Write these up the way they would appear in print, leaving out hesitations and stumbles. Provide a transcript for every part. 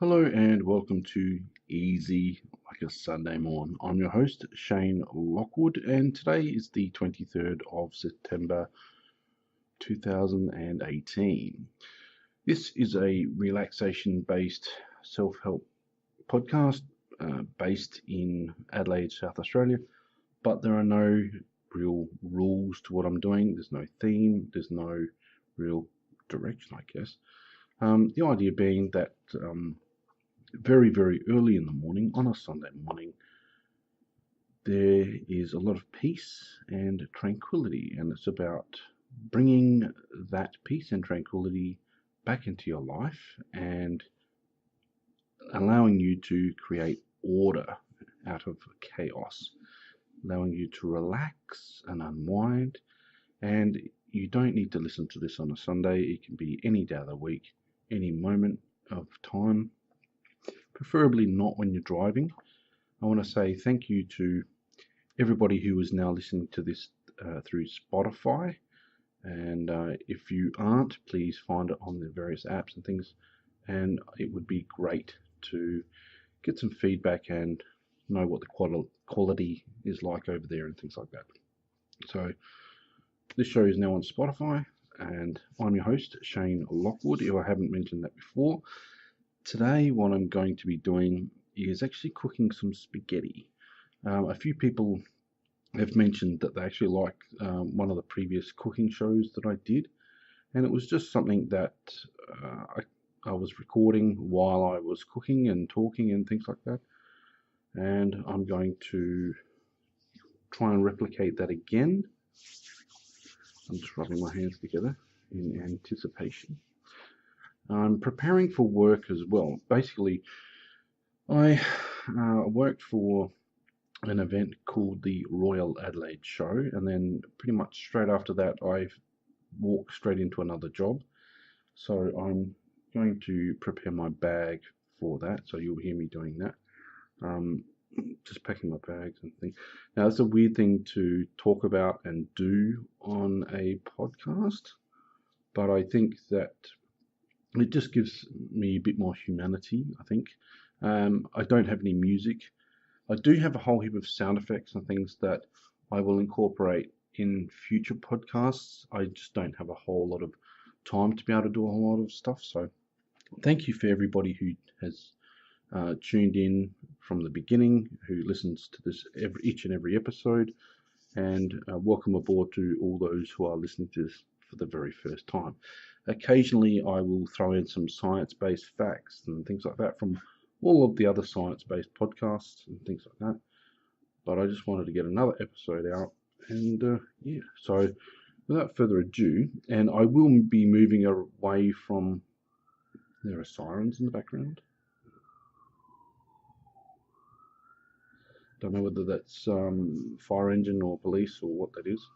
Hello and welcome to Easy Like a Sunday Morn. I'm your host, Shane Lockwood, and today is the 23rd of September 2018. This is a relaxation based self help podcast based in Adelaide, South Australia, but there are no real rules to what I'm doing. There's no theme, there's no real direction, I guess. The idea being that very, very early in the morning, on a Sunday morning, there is a lot of peace and tranquility, and it's about bringing that peace and tranquility back into your life and allowing you to create order out of chaos, allowing you to relax and unwind. And you don't need to listen to this on a Sunday, it can be any day of the week, any moment of time, preferably not when you're driving. I want to say thank you to everybody who is now listening to this through Spotify. And if you aren't, please find it on the various apps and things. And it would be great to get some feedback and know what the quality is like over there and things like that. So this show is now on Spotify, and I'm your host, Shane Lockwood, if I haven't mentioned that before. Today, what I'm going to be doing is actually cooking some spaghetti. A few people have mentioned that they actually like one of the previous cooking shows that I did, and it was just something that I was recording while I was cooking and talking and things like that. And I'm going to try and replicate that again. I'm just rubbing my hands together in anticipation. I'm preparing for work as well. Basically, I worked for an event called the Royal Adelaide Show, and then pretty much straight after that, I walked straight into another job. So I'm going to prepare my bag for that. So you'll hear me doing that. Just packing my bags and things. Now, it's a weird thing to talk about and do on a podcast, but I think that it just gives me a bit more humanity, I think. I don't have any music. I do have a whole heap of sound effects and things that I will incorporate in future podcasts. I just don't have a whole lot of time to be able to do a whole lot of stuff. So thank you for everybody who has tuned in from the beginning, who listens to this each and every episode, and welcome aboard to all those who are listening to this for the very first time. Occasionally I will throw in some science-based facts and things like that from all of the other science-based podcasts and things like that. But I just wanted to get another episode out, and yeah. So without further ado, and I will be moving away from. There are sirens in the background. Don't know whether that's fire engine or police or what that is.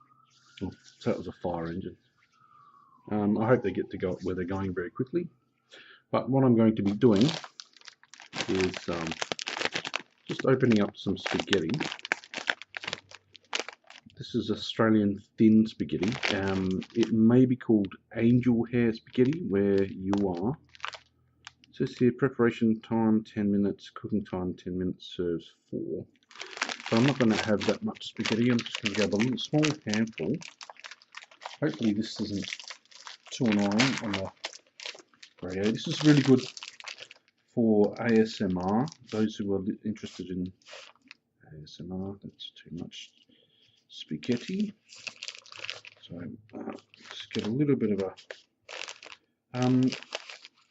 Oh, so that was a fire engine. I hope they get to go where they're going very quickly. But what I'm going to be doing is just opening up some spaghetti. This is Australian thin spaghetti. It may be called angel hair spaghetti where you are. It says here preparation time 10 minutes, cooking time 10 minutes, serves 4. So I'm not going to have that much spaghetti. I'm just going to grab a little small handful. Hopefully this isn't too annoying on the radio. This is really good for ASMR. Those who are interested in ASMR, that's too much spaghetti. So just get a little bit of a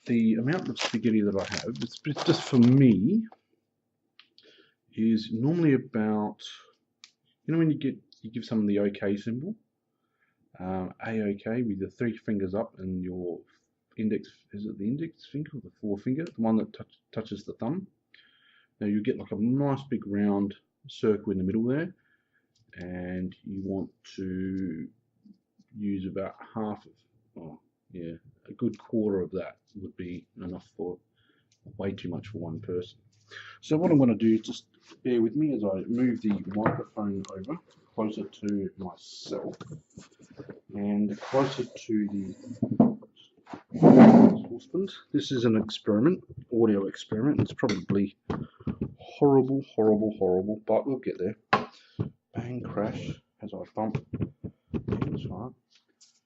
the amount of spaghetti that I have, it's just for me, is normally about, you know, when you give someone the OK symbol, A-OK with the 3 fingers up and your index, is it the index finger or the forefinger, the one that touches the thumb? Now you get like a nice big round circle in the middle there, and you want to use about half of, a good quarter of that would be enough for way too much for one person. So what I'm going to do is just bear with me as I move the microphone over closer to myself and closer to the saucepans. This is an experiment, audio experiment. It's probably horrible, but we'll get there. Bang, crash, as I bump. That's right.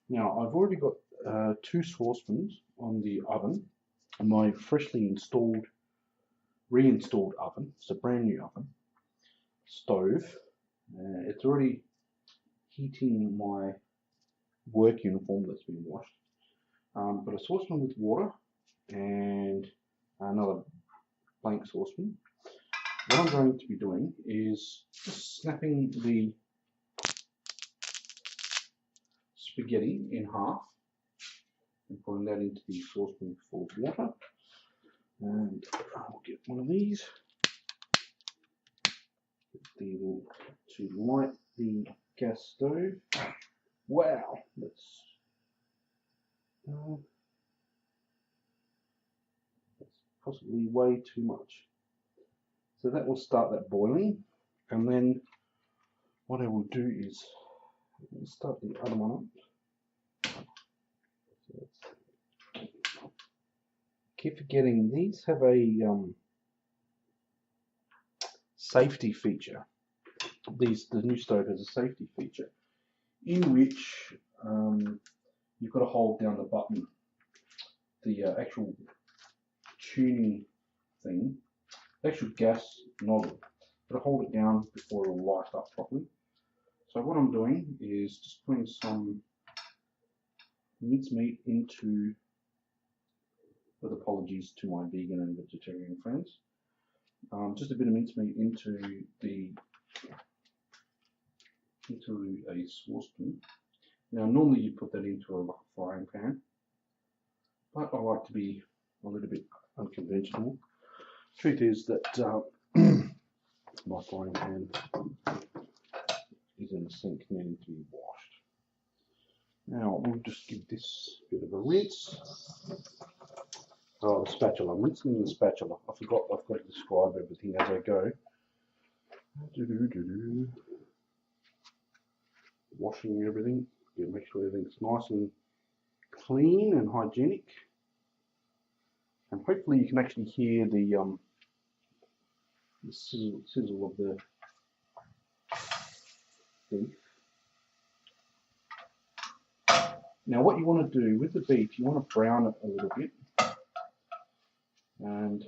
Now, I've already got 2 saucepans on the oven. My freshly reinstalled oven. It's a brand new oven. Stove. It's already heating my work uniform that's been washed. Got a saucepan with water and another blank saucepan. What I'm going to be doing is just snapping the spaghetti in half and putting that into the saucepan full of water. And I'll get one of these to light the gas stove. Wow, that's possibly way too much. So that will start that boiling, and then what I will do is start the other one up. So keep forgetting these have a safety feature. The new stove has a safety feature in which you've got to hold down the button, the actual tuning thing, the actual gas nozzle. Got to hold it down before it will light up properly. So what I'm doing is just putting some mincemeat into, with apologies to my vegan and vegetarian friends, just a bit of mincemeat into a saucepan. Now normally you put that into a frying pan, but I like to be a little bit unconventional. Truth is that my frying pan is in the sink needing to be washed. Now we'll just give this a bit of a rinse. Oh, the spatula. I'm rinsing the spatula. I forgot I've got to describe everything as I go. Washing everything. Make sure everything's nice and clean and hygienic. And hopefully you can actually hear the sizzle of the beef. Now what you want to do with the beef, you want to brown it a little bit. And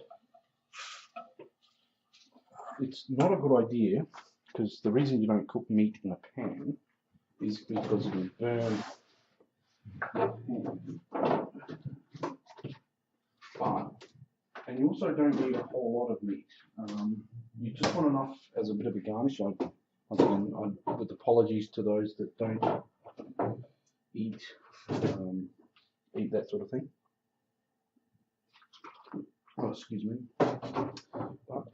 it's not a good idea, because the reason you don't cook meat in a pan is because it will burn your pan. And you also don't need a whole lot of meat. You just want enough as a bit of a garnish. With apologies to those that don't eat that sort of thing. Oh, excuse me. But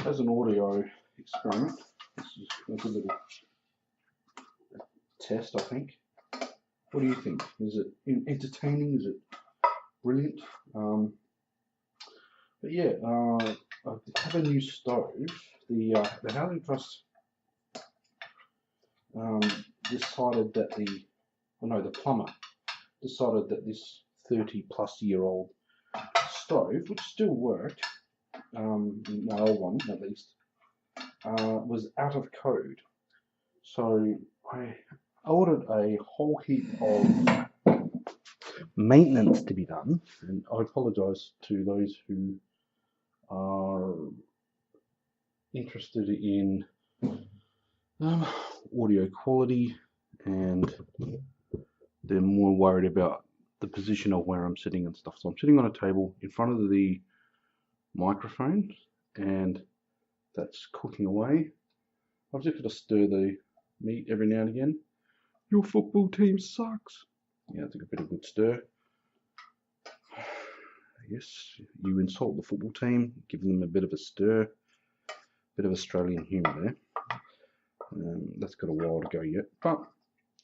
as an audio experiment, this is a good little test, I think. What do you think? Is it entertaining? Is it brilliant? But yeah, I have a new stove. The Housing Trust decided that the plumber decided that this 30-plus-year-old stove, which still worked, my old one at least, was out of code. So I ordered a whole heap of maintenance to be done, and I apologise to those who are interested in audio quality and they're more worried about the position of where I'm sitting and stuff. So I'm sitting on a table in front of the microphone and that's cooking away. I've just got to stir the meat every now and again. Your football team sucks. Yeah, it's a bit of a good stir. Yes, you insult the football team, give them a bit of a stir. Bit of Australian humour there. That's got a while to go yet, but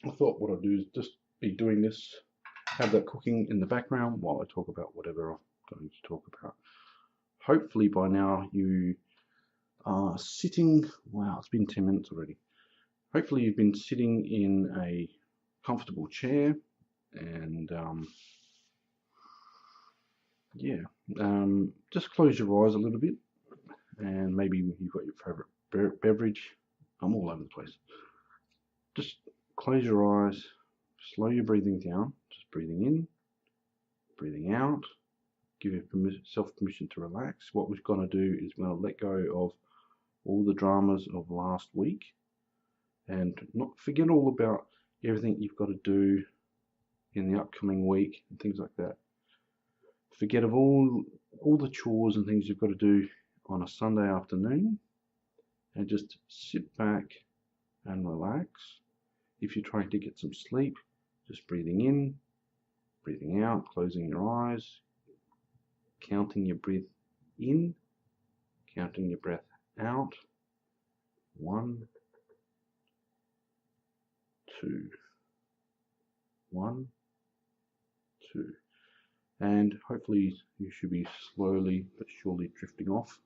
I thought what I'd do is just be doing this, have that cooking in the background while I talk about whatever I'm going to talk about. Hopefully by now you are sitting, wow, it's been 10 minutes already. Hopefully you've been sitting in a comfortable chair and yeah, just close your eyes a little bit, and maybe you've got your favorite beverage. I'm all over the place. Just close your eyes, slow your breathing down, just breathing in, breathing out. Give yourself permission to relax. What we're going to do is we're going to let go of all the dramas of last week and not forget all about everything you've got to do in the upcoming week and things like that. Forget of all the chores and things you've got to do on a Sunday afternoon, and just sit back and relax. If you're trying to get some sleep, just breathing in, breathing out, closing your eyes, counting your breath in, counting your breath out. 1, 2, 1, 2. And hopefully you should be slowly but surely drifting off.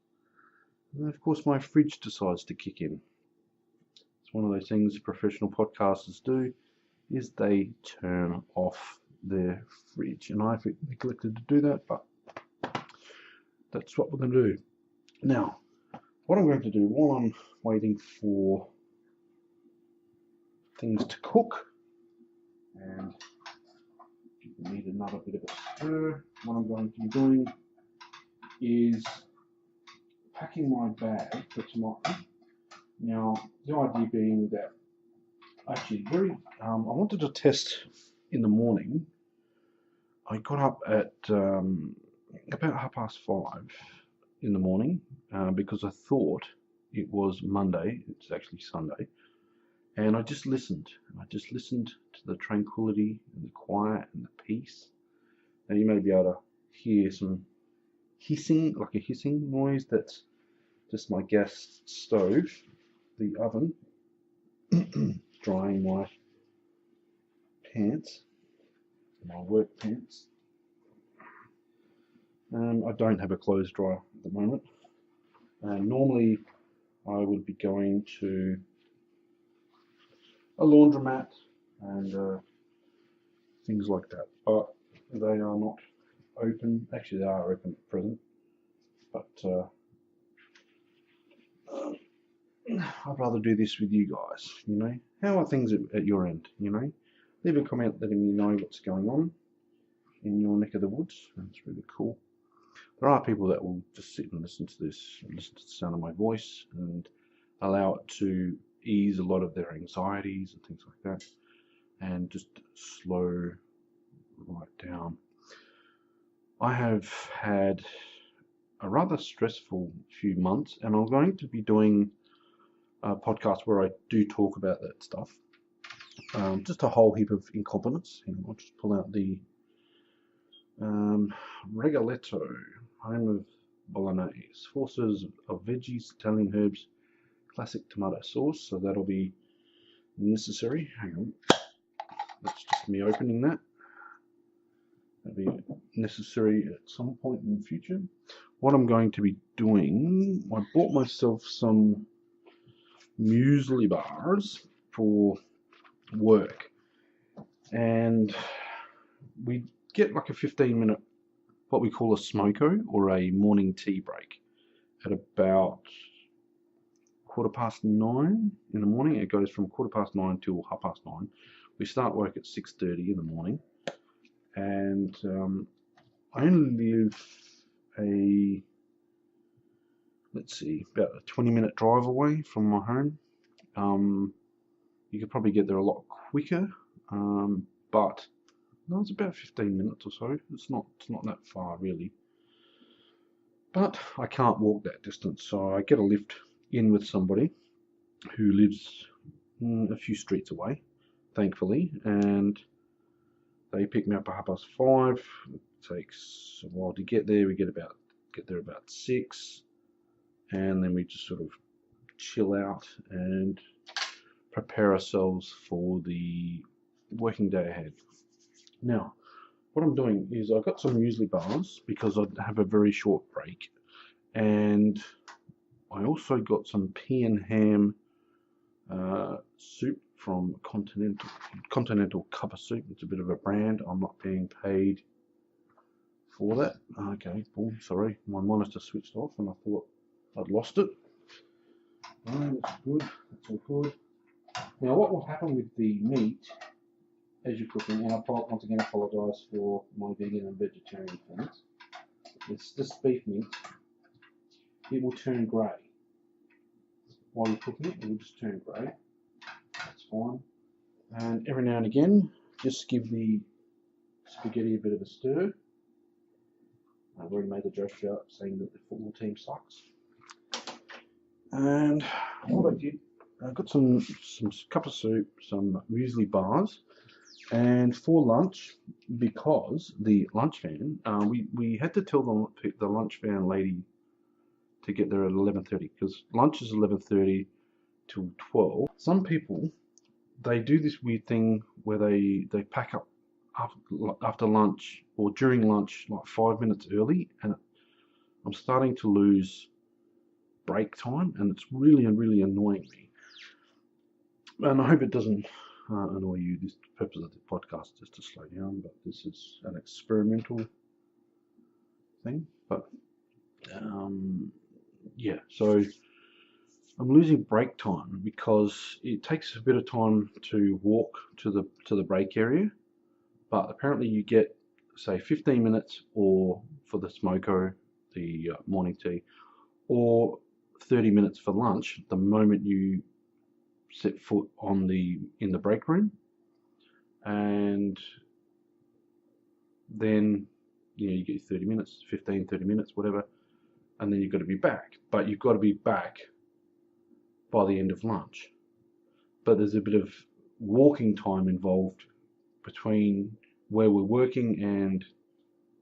And then of course my fridge decides to kick in. It's one of those things professional podcasters do, is they turn off their fridge. And I've neglected to do that, but that's what we're going to do. Now, what I'm going to do while I'm waiting for things to cook, and need another bit of a stir, what I'm going to be doing is packing my bag for tomorrow. Now, the idea being that actually I wanted to test in the morning. I got up at about 5:30 in the morning because I thought it was Monday. It's actually Sunday. And I just listened. I just listened to the tranquility and the quiet and the peace. Now you may be able to hear some hissing, like a hissing noise. That's just my gas stove, the oven, drying my pants, my work pants. I don't have a clothes dryer at the moment. Normally I would be going to a laundromat and things like that, but they are not open. Actually, they are open at present, but I'd rather do this with you guys. You know, how are things at your end? You know, leave a comment letting me know what's going on in your neck of the woods. That's really cool. There are people that will just sit and listen to this, listen to the sound of my voice, and allow it to ease a lot of their anxieties and things like that, and just slow right down. I have had a rather stressful few months, and I'm going to be doing a podcast where I do talk about that stuff. Just a whole heap of incompetence. And I'll just pull out the Regaletto, home of Bolognese, forces of veggies, Italian herbs, classic tomato sauce. So that'll be necessary. Hang on, that's just me opening that. That'll be necessary at some point in the future. What I'm going to be doing, I bought myself some muesli bars for work, and we get like a 15-minute, what we call a smoko, or a morning tea break, at about 9:15 in the morning. It goes from 9:15 till 9:30. We start work at 6:30 in the morning, and I only live about a 20-minute drive away from my home. You could probably get there a lot quicker, but no, it's about 15 minutes or so. It's not that far really. But I can't walk that distance, so I get a lift in with somebody who lives a few streets away, thankfully, and they pick me up at 5:30. It takes a while to get there. We get there about 6, and then we just sort of chill out and prepare ourselves for the working day ahead. Now, what I'm doing is I've got some muesli bars because I have a very short break, and I also got some pea and ham soup from Continental Cup of Soup. It's a bit of a brand. I'm not being paid for that. Okay, boom, sorry, my monitor switched off and I thought I'd lost it. That's good, that's all good. Now what will happen with the meat as you're cooking, and I once again apologise for my vegan and vegetarian friends, it's this beef meat, it will turn grey. While you're cooking it, it will just turn grey. That's fine. And every now and again, just give the spaghetti a bit of a stir. I've already made the joke about saying that the football team sucks. And what I did, I got some cup of soup, some muesli bars, and for lunch, because the lunch van, we had to tell the lunch van lady to get there at 11:30 because lunch is 11:30 till 12. Some people, they do this weird thing where they pack up after lunch or during lunch like 5 minutes early, and I'm starting to lose break time, and it's really annoying me. And I hope it doesn't annoy you. This purpose of the podcast is to slow down, but this is an experimental thing. But yeah, so I'm losing break time because it takes a bit of time to walk to the break area, but apparently you get, say, 15 minutes or for the smoko, the morning tea, or 30 minutes for lunch the moment you set foot in the break room. And then you get 30 minutes, 15, 30 minutes, whatever, and then you've got to be back. But you've got to be back by the end of lunch. But there's a bit of walking time involved between where we're working and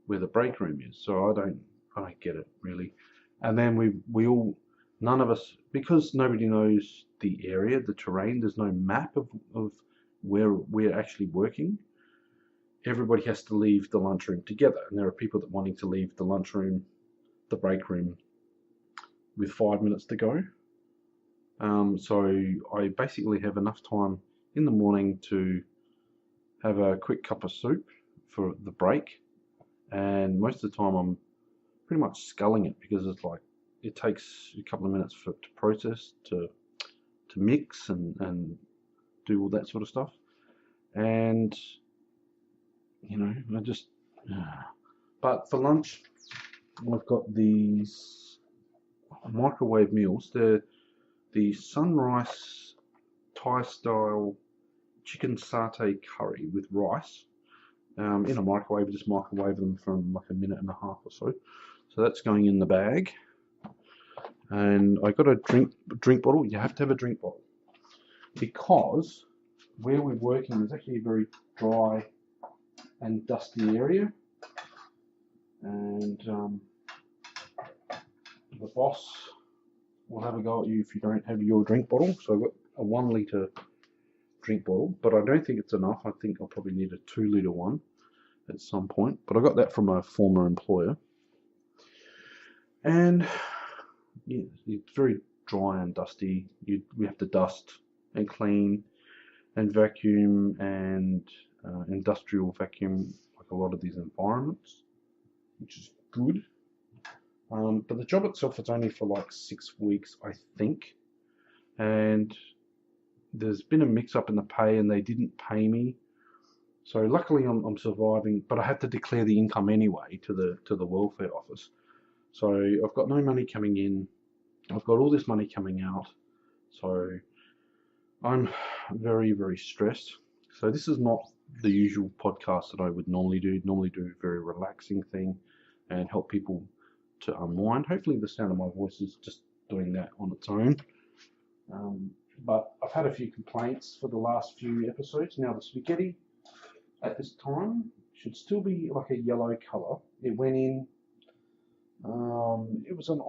where the break room is. So I don't get it really. And then we all, none of us, because nobody knows the area, the terrain, there's no map of where we're actually working. Everybody has to leave the lunchroom together, and there are people that wanting to leave the lunchroom, the break room, with 5 minutes to go. So I basically have enough time in the morning to have a quick cup of soup for the break, and most of the time I'm pretty much sculling it because it's like it takes a couple of minutes to process, to mix and do all that sort of stuff. And I just but for lunch I've got these microwave meals. They're the Sunrise Thai style chicken satay curry with rice in a microwave. Just microwave them for like a minute and a half or so. So that's going in the bag. And I got a drink bottle. You have to have a drink bottle because where we're working is actually a very dry and dusty area, and the boss will have a go at you if you don't have your drink bottle. So I've got a 1 litre drink bottle, but I don't think it's enough. I think I'll probably need a 2 litre one at some point, but I got that from a former employer. And yeah, it's very dry and dusty. We have to dust and clean and vacuum and industrial vacuum like a lot of these environments, which is good. But the job itself is only for like 6 weeks, I think, and there's been a mix-up in the pay, and they didn't pay me. So luckily, I'm surviving, but I had to declare the income anyway to the welfare office. So I've got no money coming in. I've got all this money coming out. So I'm very stressed. So this is not the usual podcast that I would normally do. Normally do a very relaxing thing and help people to unwind. Hopefully the sound of my voice is just doing that on its own. But I've had a few complaints for the last few episodes. Now the spaghetti at this time should still be like a yellow colour. It went in, it was an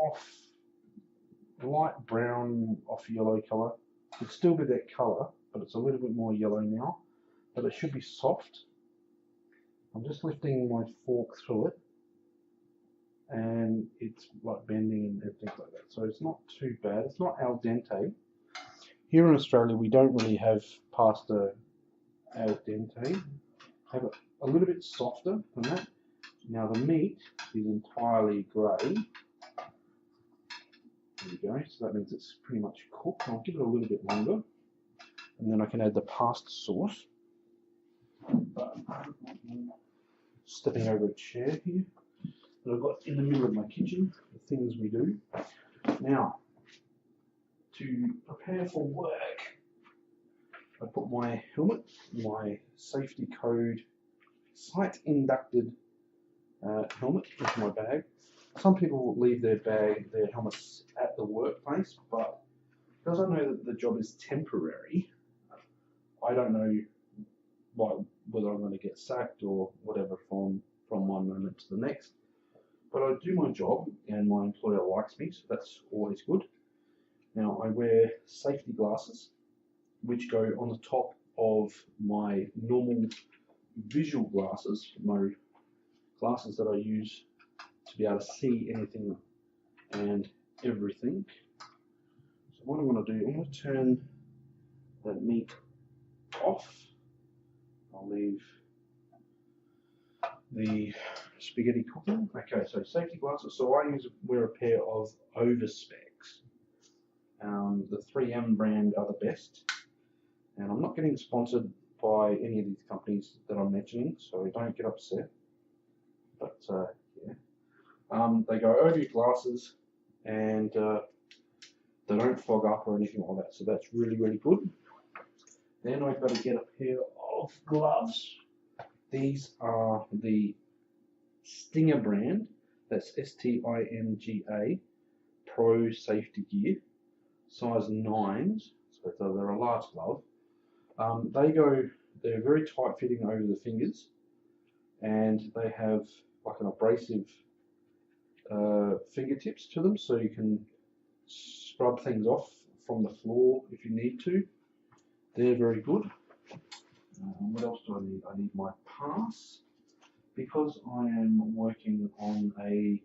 light brown off yellow colour. It'd still be that colour, but it's a little bit more yellow now. But it should be soft. I'm just lifting my fork through it, and it's like bending and everything like that. So it's not too bad. It's not al dente. Here in Australia, we don't really have pasta al dente. Have it a little bit softer than that. Now the meat is entirely grey. There we go, so that means it's pretty much cooked. I'll give it a little bit longer, and then I can add the pasta sauce. Stepping over a chair here that I've got in the middle of my kitchen, the things we do. Now, to prepare for work, I put my helmet, my safety code, site inducted helmet into my bag. Some people leave their helmets at the workplace, but because I know that the job is temporary, I don't know whether I'm going to get sacked or whatever from one moment to the next. But I do my job and my employer likes me, so that's always good. Now I wear safety glasses, which go on the top of my normal visual glasses, my glasses that I use to be able to see anything and everything. So what I'm going to do, I'm going to turn that meat off. I'll leave the spaghetti cooking. Okay, so safety glasses. So I wear a pair of Overspecs. The 3M brand are the best. And I'm not getting sponsored by any of these companies that I'm mentioning, so don't get upset. But yeah, they go over your glasses and they don't fog up or anything like that. So that's really, really good. Then I've got to get a pair of gloves. These are the Stinger brand. That's STINGA Pro Safety Gear, size 9s. So they're a large glove. They're very tight fitting over the fingers, and they have like an abrasive fingertips to them, so you can scrub things off from the floor if you need to. They're very good. What else do I need? I need my pass, because I am working on a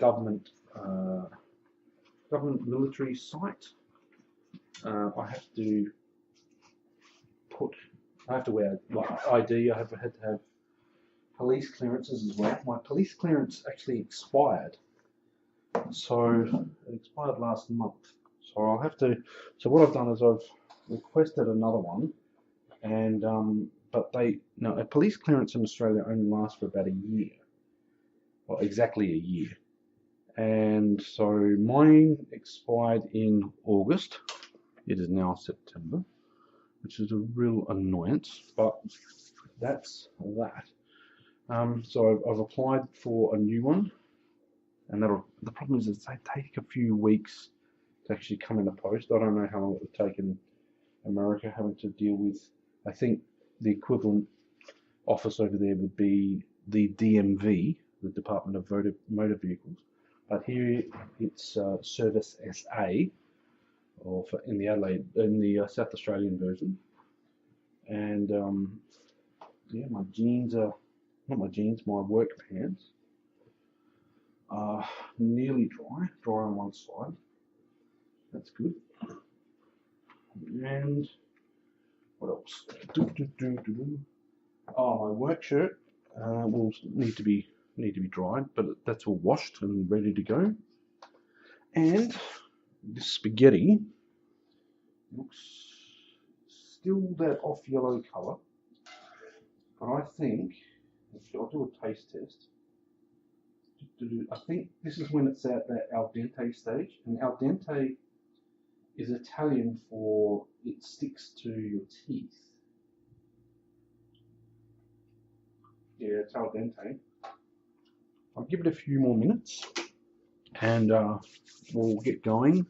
government military site. I have to wear ID. I had to have police clearances as well. My police clearance actually expired, so it expired last month. So I'll have to. So what I've done is I've requested another one, and but a police clearance in Australia only lasts for about a year, well, exactly a year. And so mine expired in August. It is now September, which is a real annoyance, but that's that. So I've applied for a new one, and the problem is they take a few weeks to actually come in the post. I don't know how long it would take in America, having to deal with, I think the equivalent office over there would be the DMV, the Department of Motor Vehicles. But here it's Service SA, or in the South Australian version. And yeah, my jeans are, not my jeans, my work pants are nearly dry on one side. That's good. And what else? Oh, my work shirt will need to be dried, but that's all washed and ready to go. And this spaghetti looks still that off yellow colour, but I think, actually I'll do a taste test. I think this is when it's at that al dente stage, and al dente is Italian for it sticks to your teeth. Yeah, it's al dente. I'll give it a few more minutes, and we'll get going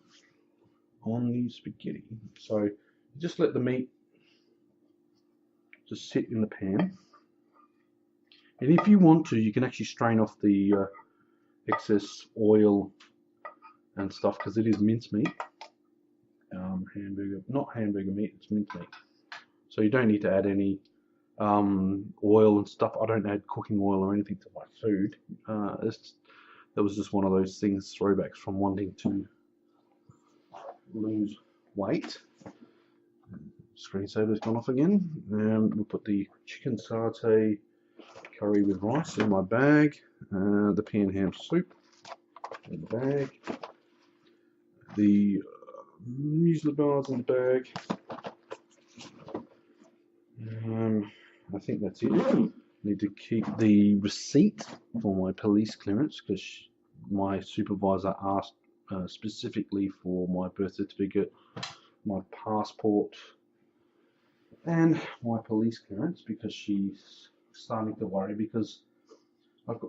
on the spaghetti. So just let the meat just sit in the pan, and if you want to, you can actually strain off the excess oil and stuff, because it is mincemeat. Not hamburger meat, it's mincemeat. So you don't need to add any oil and stuff. I don't add cooking oil or anything to my food. That was just one of those things, throwbacks from wanting to lose weight. Screensaver's gone off again. We'll put the chicken satay curry with rice in my bag, the pea and ham soup in the bag, the muesli bars in the bag. I think that's it. Need to keep the receipt for my police clearance because my supervisor asked specifically for my birth certificate, my passport, and my police clearance because she's starting to worry because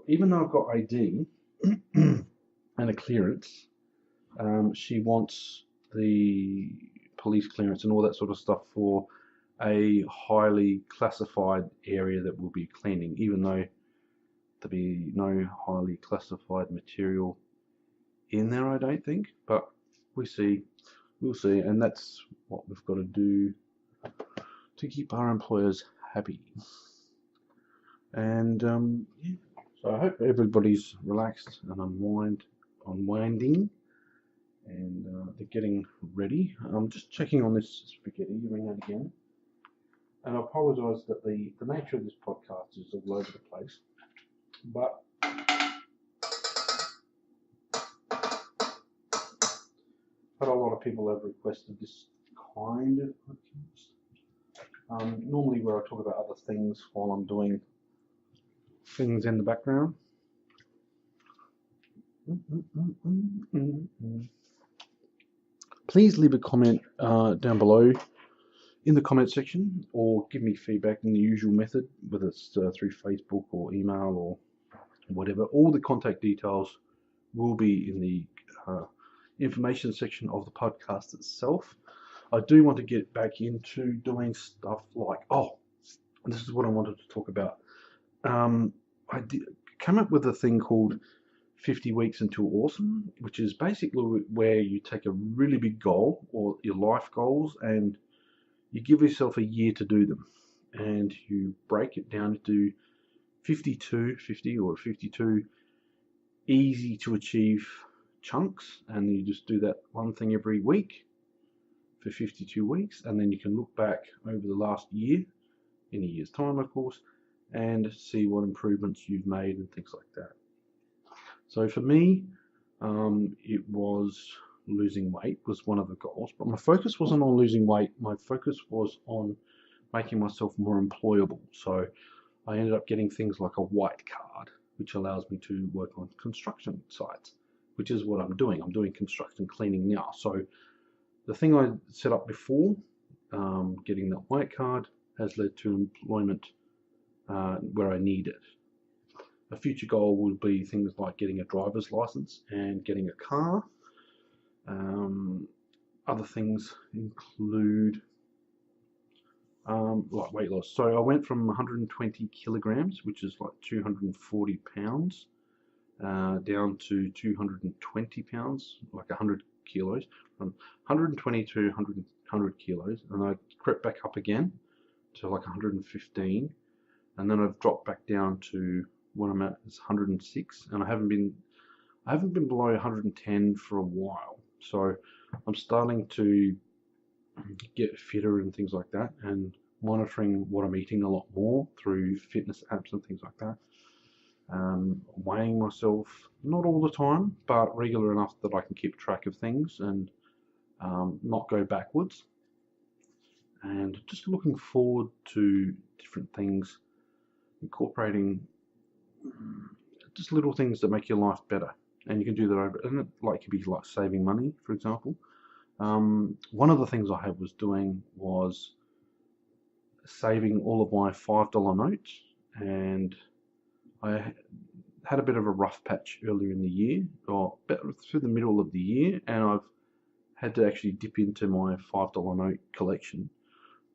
even though I've got ID and a clearance, she wants the police clearance and all that sort of stuff for a highly classified area that we'll be cleaning, even though there'll be no highly classified material in there, I don't think, but we'll see, and that's what we've got to do to keep our employers happy. And yeah, so I hope everybody's relaxed and unwinding, and they're getting ready. I'm just checking on this spaghetti every now and again. And I apologise that the nature of this podcast is all over the place, but a lot of people have requested this kind of podcast. Normally where I talk about other things while I'm doing things in the background. Please leave a comment down below in the comment section, or give me feedback in the usual method, whether it's through Facebook or email or whatever. All the contact details will be in the information section of the podcast itself. I do want to get back into doing stuff like, this is what I wanted to talk about. I came up with a thing called 50 Weeks Until Awesome, which is basically where you take a really big goal or your life goals and you give yourself a year to do them, and you break it down into 50 or 52 easy to achieve chunks, and you just do that one thing every week for 52 weeks, and then you can look back over the last year, in a year's time of course, and see what improvements you've made and things like that. So for me, it was losing weight was one of the goals, but my focus wasn't on losing weight. My focus was on making myself more employable. So I ended up getting things like a white card, which allows me to work on construction sites, which is what I'm doing. I'm doing construction cleaning now. So the thing I set up before, getting that white card, has led to employment where I need it. A future goal would be things like getting a driver's license and getting a car. Other things include like weight loss. So I went from 120 kilograms, which is like 240 pounds, down to 220 pounds, like 100 kilos, from 120 to 100 kilos, and I crept back up again to like 115, and then I've dropped back down to what I'm at is 106, and I haven't been below 110 for a while. So I'm starting to get fitter and things like that, and monitoring what I'm eating a lot more through fitness apps and things like that. Weighing myself, not all the time, but regular enough that I can keep track of things and not go backwards. And just looking forward to different things, incorporating just little things that make your life better. And you can do that over, and it could be like saving money, for example. One of the things I was doing was saving all of my $5 notes, and I had a bit of a rough patch earlier in the year, or through the middle of the year, and I've had to actually dip into my $5 note collection.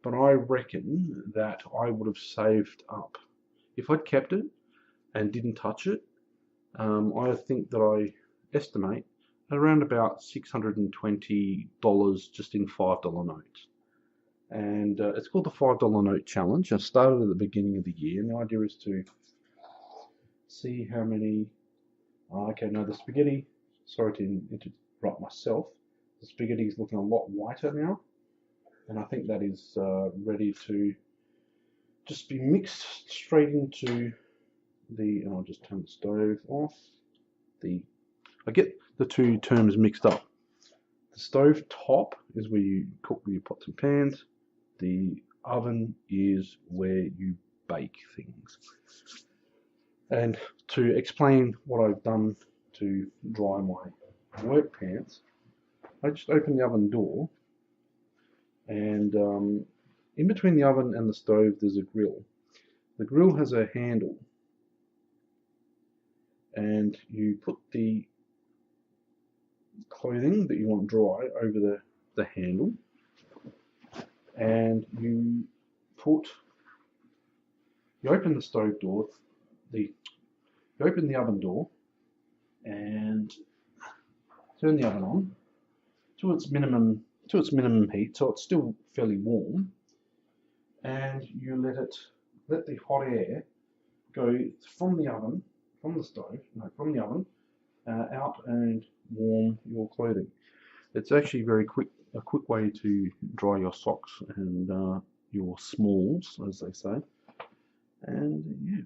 But I reckon that I would have saved up, if I'd kept it and didn't touch it, I think that I estimate around about $620 just in $5 notes. And it's called the $5 note challenge. I started at the beginning of the year, and the idea is to see how many. The spaghetti, sorry to interrupt myself, the spaghetti is looking a lot whiter now, and I think that is ready to just be mixed straight into and I'll just turn the stove off. I get the two terms mixed up. The stove top is where you cook with your pots and pans. The oven is where you bake things. And to explain what I've done to dry my work pants, I just open the oven door, and in between the oven and the stove there's a grill. The grill has a handle, and you put the clothing that you want dry over the handle, and you open the stove door, you open the oven door and turn the oven on to its minimum heat, so it's still fairly warm, and you let the hot air go from the oven out and warm your clothing. It's actually a quick way to dry your socks and your smalls, as they say. And yeah,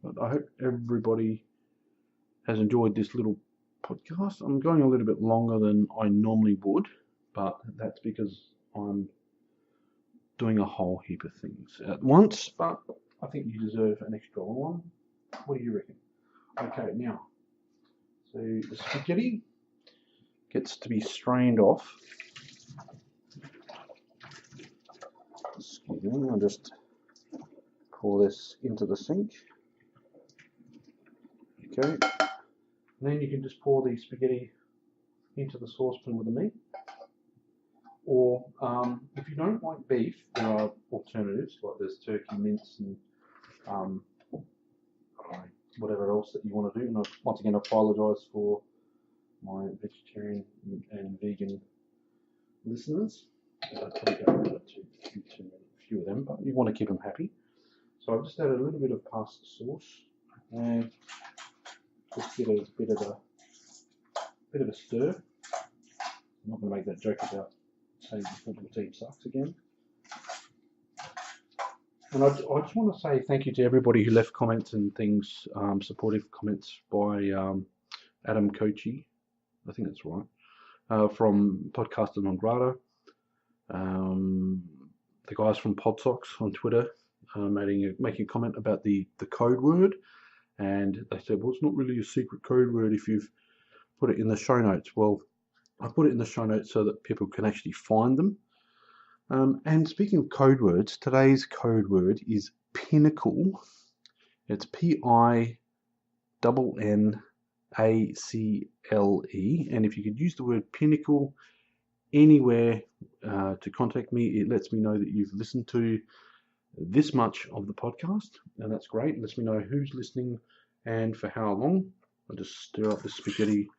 but I hope everybody has enjoyed this little podcast. I'm going a little bit longer than I normally would, but that's because I'm doing a whole heap of things at once, but I think you deserve an extra one. What do you reckon? Okay, now, so the spaghetti gets to be strained off. Excuse me, I'll just pour this into the sink. Okay, and then you can just pour the spaghetti into the saucepan with the meat. Or if you don't like beef, there are alternatives, like there's turkey mince and whatever else that you want to do. And once again, I apologise for my vegetarian and vegan listeners. I probably don't want too few of them, but you want to keep them happy. So I've just added a little bit of pasta sauce and just get a bit of a stir. I'm not going to make that joke about saying the football team sucks again. And I just want to say thank you to everybody who left comments and things, supportive comments by Adam Kochi, I think that's right, from Podcaster Non Grata. The guys from PodSocks on Twitter making a comment about the code word, and they said, well, it's not really a secret code word if you've put it in the show notes. Well, I put it in the show notes so that people can actually find them. And speaking of code words, today's code word is pinnacle. It's Pinnacle, and if you could use the word pinnacle anywhere to contact me, it lets me know that you've listened to this much of the podcast, and that's great. It lets me know who's listening and for how long. I'll just stir up the spaghetti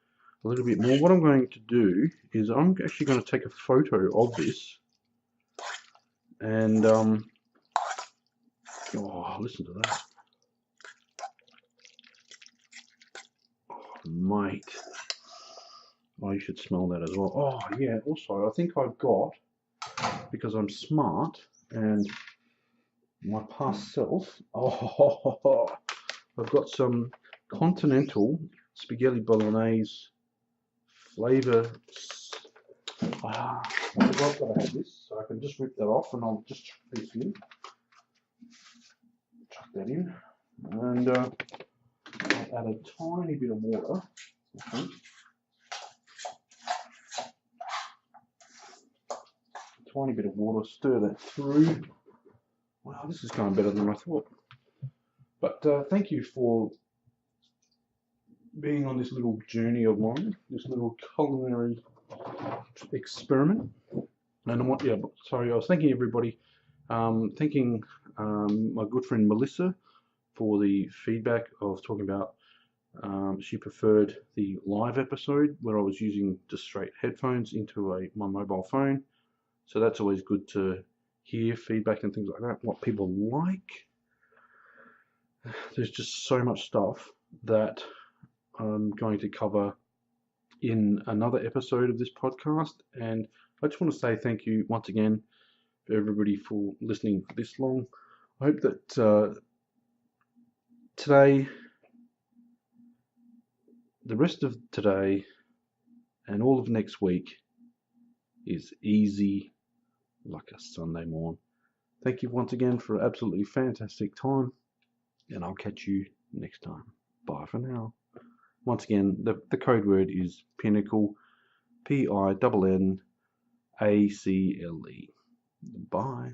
a little bit more. What I'm going to do is I'm actually going to take a photo of this, and oh, listen to that. Oh, mate. Oh, you should smell that as well. Oh, yeah, also, I think I've got, because I'm smart and my past self, I've got some continental spaghetti bolognese flavour. I forgot that I had this, so I can just rip that off and I'll just chuck this in. Chuck that in. And I'll add a tiny bit of water, I think. Tiny bit of water, stir that through. Wow, this is going better than I thought. But thank you for being on this little journey of mine, this little culinary experiment. And I was thanking everybody, thanking my good friend Melissa for the feedback of talking about she preferred the live episode where I was using just straight headphones into my mobile phone. So that's always good to hear feedback and things like that, what people like. There's just so much stuff that I'm going to cover in another episode of this podcast, and I just want to say thank you once again for everybody for listening for this long. I hope that today, the rest of today and all of next week is easy like a Sunday morn. Thank you once again for an absolutely fantastic time, and I'll catch you next time. Bye for now. Once again, the code word is Pinnacle, Pinnacle. Bye.